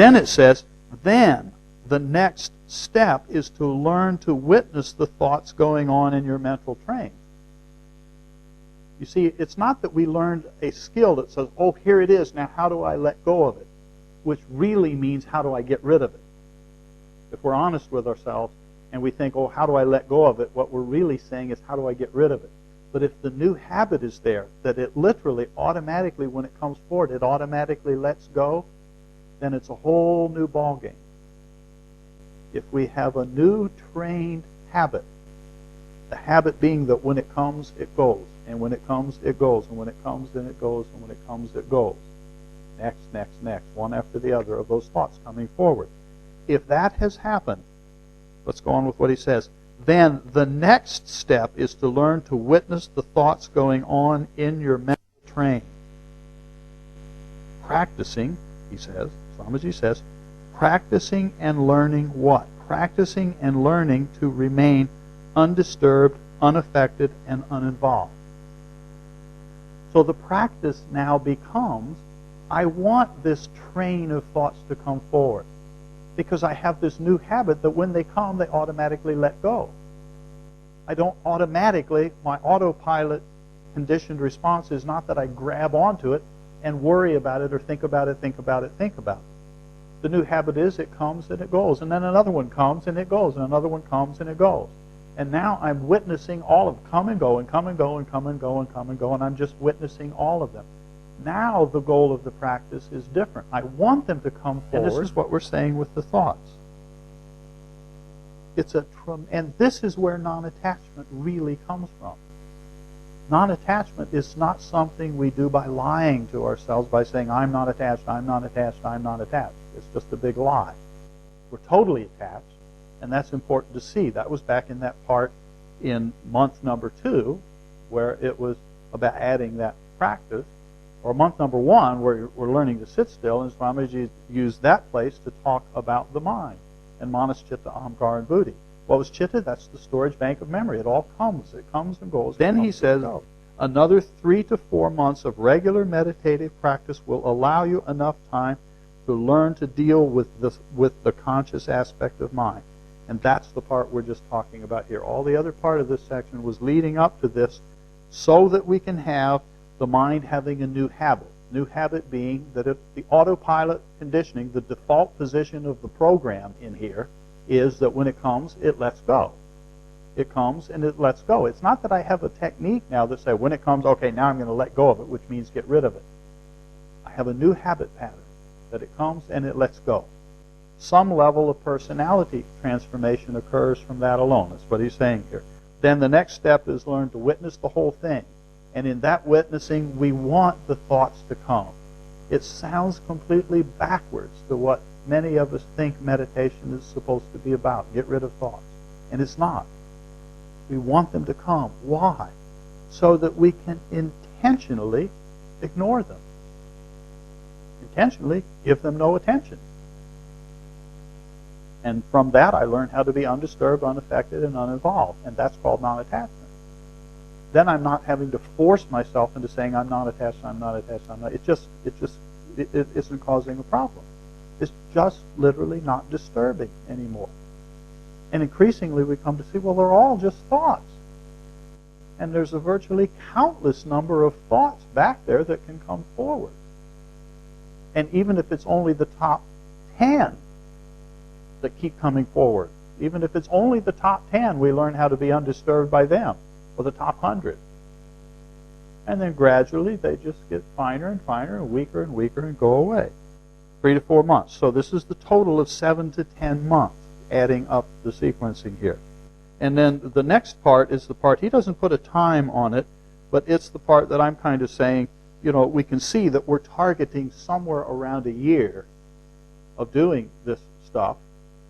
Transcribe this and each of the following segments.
then it says, then the next step is to learn to witness the thoughts going on in your mental train. You see, it's not that we learned a skill that says, oh, here it is, now how do I let go of it? Which really means, how do I get rid of it? If we're honest with ourselves and we think, oh, how do I let go of it? What we're really saying is, how do I get rid of it? But if the new habit is there, that it literally automatically, when it comes forward, it automatically lets go, then it's a whole new ballgame. If we have a new trained habit, the habit being that when it comes, it goes. And when it comes, it goes. And when it comes, then it goes. And when it comes, it goes. Next, next, next. One after the other of those thoughts coming forward. If that has happened, let's go on with what he says. Then the next step is to learn to witness the thoughts going on in your mental train. Practicing, he says, Swamiji says, practicing and learning what? Practicing and learning to remain undisturbed, unaffected, and uninvolved. So the practice now becomes, I want this train of thoughts to come forward, because I have this new habit that when they come, they automatically let go. I don't automatically, my autopilot conditioned response is not that I grab onto it and worry about it or think about it, think about it, think about it. The new habit is it comes and it goes, and then another one comes and it goes, and another one comes and it goes. And now I'm witnessing all of them come and go and come and go and come and go and come and go, and I'm just witnessing all of them. Now the goal of the practice is different. I want them to come forward. And this is what we're saying with the thoughts. And this is where non-attachment really comes from. Non-attachment is not something we do by lying to ourselves, by saying, I'm not attached, I'm not attached, I'm not attached. It's just a big lie. We're totally attached, and that's important to see. That was back in that part in month number 2, where it was about adding that practice. Or month number 1, where we're learning to sit still, and Swamiji used that place to talk about the mind, and Manas, Chitta, Ahamkara, and Buddhi. What was Chitta? That's the storage bank of memory. It all comes. It comes and goes. Then he says, another 3 to 4 months of regular meditative practice will allow you enough time to learn to deal with the conscious aspect of mind. And that's the part we're just talking about here. All the other part of this section was leading up to this so that we can have the mind having a new habit. New habit being that if the autopilot conditioning, the default position of the program in here, is that when it comes, it lets go. It comes and it lets go. It's not that I have a technique now that says when it comes, okay, now I'm going to let go of it, which means get rid of it. I have a new habit pattern that it comes and it lets go. Some level of personality transformation occurs from that alone. That's what he's saying here. Then the next step is learn to witness the whole thing. And in that witnessing, we want the thoughts to come. It sounds completely backwards to what many of us think meditation is supposed to be about. Get rid of thoughts. And it's not. We want them to come. Why? So that we can intentionally ignore them. Intentionally give them no attention. And from that, I learned how to be undisturbed, unaffected, and uninvolved. And that's called non-attachment. Then I'm not having to force myself into saying I'm not attached, I'm not attached, I'm not. It isn't causing a problem. It's just literally not disturbing anymore. And increasingly we come to see, well, they're all just thoughts. And there's a virtually countless number of thoughts back there that can come forward. And even if it's only the top 10 that keep coming forward, even if it's only the top 10, we learn how to be undisturbed by them. Or the top 100. And then gradually they just get finer and finer and weaker and go away. 3 to 4 months. So this is the total of 7 to 10 months, adding up the sequencing here. And then the next part is the part, he doesn't put a time on it, but it's the part that I'm kind of saying, you know, we can see that we're targeting somewhere around a year of doing this stuff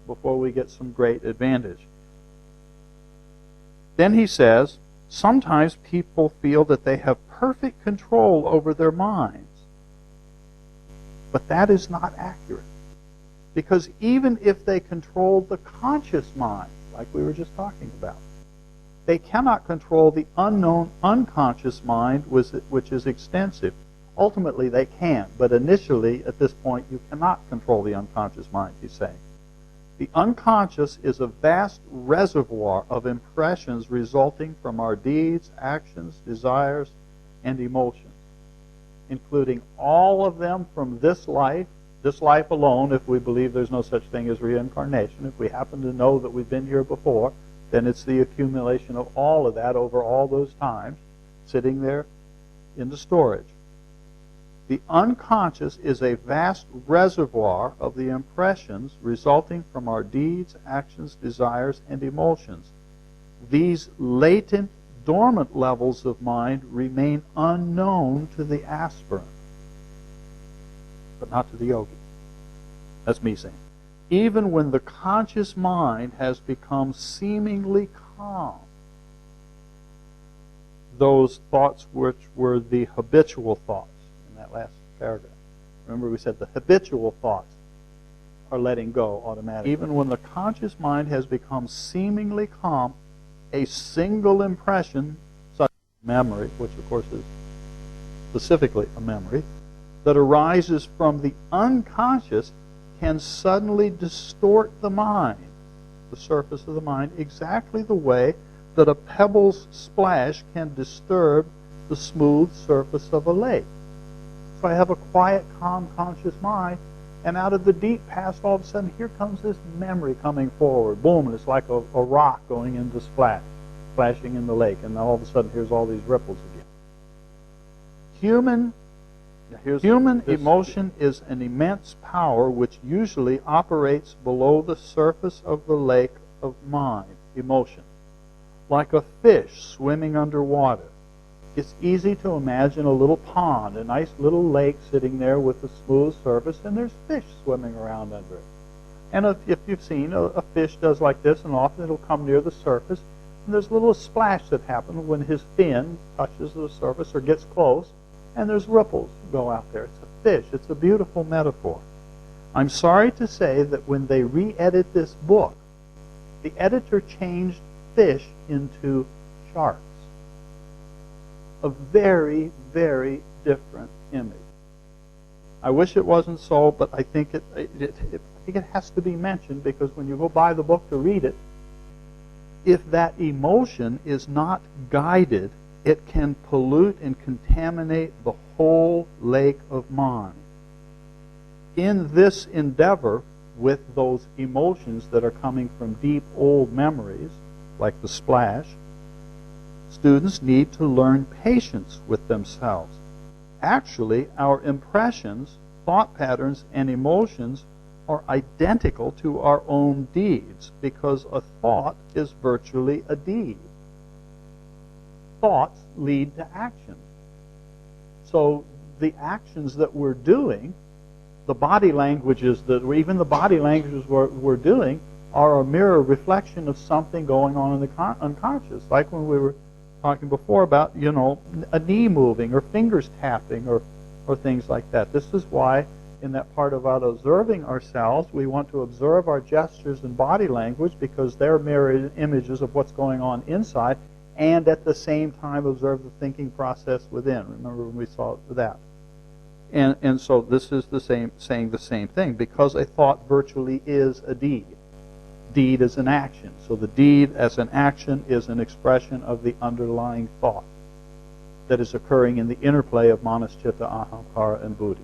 before we get some great advantage. Then he says, sometimes people feel that they have perfect control over their minds. But that is not accurate. Because even if they control the conscious mind, like we were just talking about, they cannot control the unknown unconscious mind, which is extensive. ultimately they can, but initially, at this point, you cannot control the unconscious mind, he's saying. The unconscious is a vast reservoir of impressions resulting from our deeds, actions, desires, and emotions, including all of them from this life alone, if we believe there's no such thing as reincarnation. If we happen to know that we've been here before, then it's the accumulation of all of that over all those times sitting there in the storage. The unconscious is a vast reservoir of the impressions resulting from our deeds, actions, desires, and emotions. These latent, dormant levels of mind remain unknown to the aspirant, but not to the yogi. That's me saying. Even when the conscious mind has become seemingly calm, those thoughts which were the habitual thoughts, that last paragraph. Remember we said the habitual thoughts are letting go automatically. Even when the conscious mind has become seemingly calm, a single impression, such as memory, which of course is specifically a memory, that arises from the unconscious can suddenly distort the mind, the surface of the mind, exactly the way that a pebble's splash can disturb the smooth surface of a lake. So I have a quiet, calm, conscious mind, and out of the deep past, all of a sudden, here comes this memory coming forward. Boom, and it's like a rock going into splashing in the lake, and all of a sudden, here's all these ripples again. Human emotion is an immense power which usually operates below the surface of the lake of mind, emotion, like a fish swimming underwater. It's easy to imagine a little pond, a nice little lake sitting there with a smooth surface, and there's fish swimming around under it. And if you've seen, a fish does like this, and often it'll come near the surface, and there's a little splash that happens when his fin touches the surface or gets close, and there's ripples go out there. It's a fish. It's a beautiful metaphor. I'm sorry to say that when they re-edit this book, the editor changed fish into sharks. A very, very different image. I wish it wasn't so, but I think it has to be mentioned, because when you go buy the book to read it, if that emotion is not guided, it can pollute and contaminate the whole lake of mind. In this endeavor with those emotions that are coming from deep old memories, like the splash, students need to learn patience with themselves. Actually, our impressions, thought patterns, and emotions are identical to our own deeds, because a thought is virtually a deed. Thoughts lead to action. So the actions that we're doing, the body languages even the body languages we're doing, are a mirror reflection of something going on in the unconscious. Like when we were talking before about, a knee moving or fingers tapping or things like that. This is why in that part about observing ourselves, we want to observe our gestures and body language, because they're mirror images of what's going on inside, and at the same time observe the thinking process within. Remember when we saw that? And so this is saying the same thing, because a thought virtually is a deed. Deed is an action. So the deed as an action is an expression of the underlying thought that is occurring in the interplay of manas, chitta, ahamkara, and buddhi.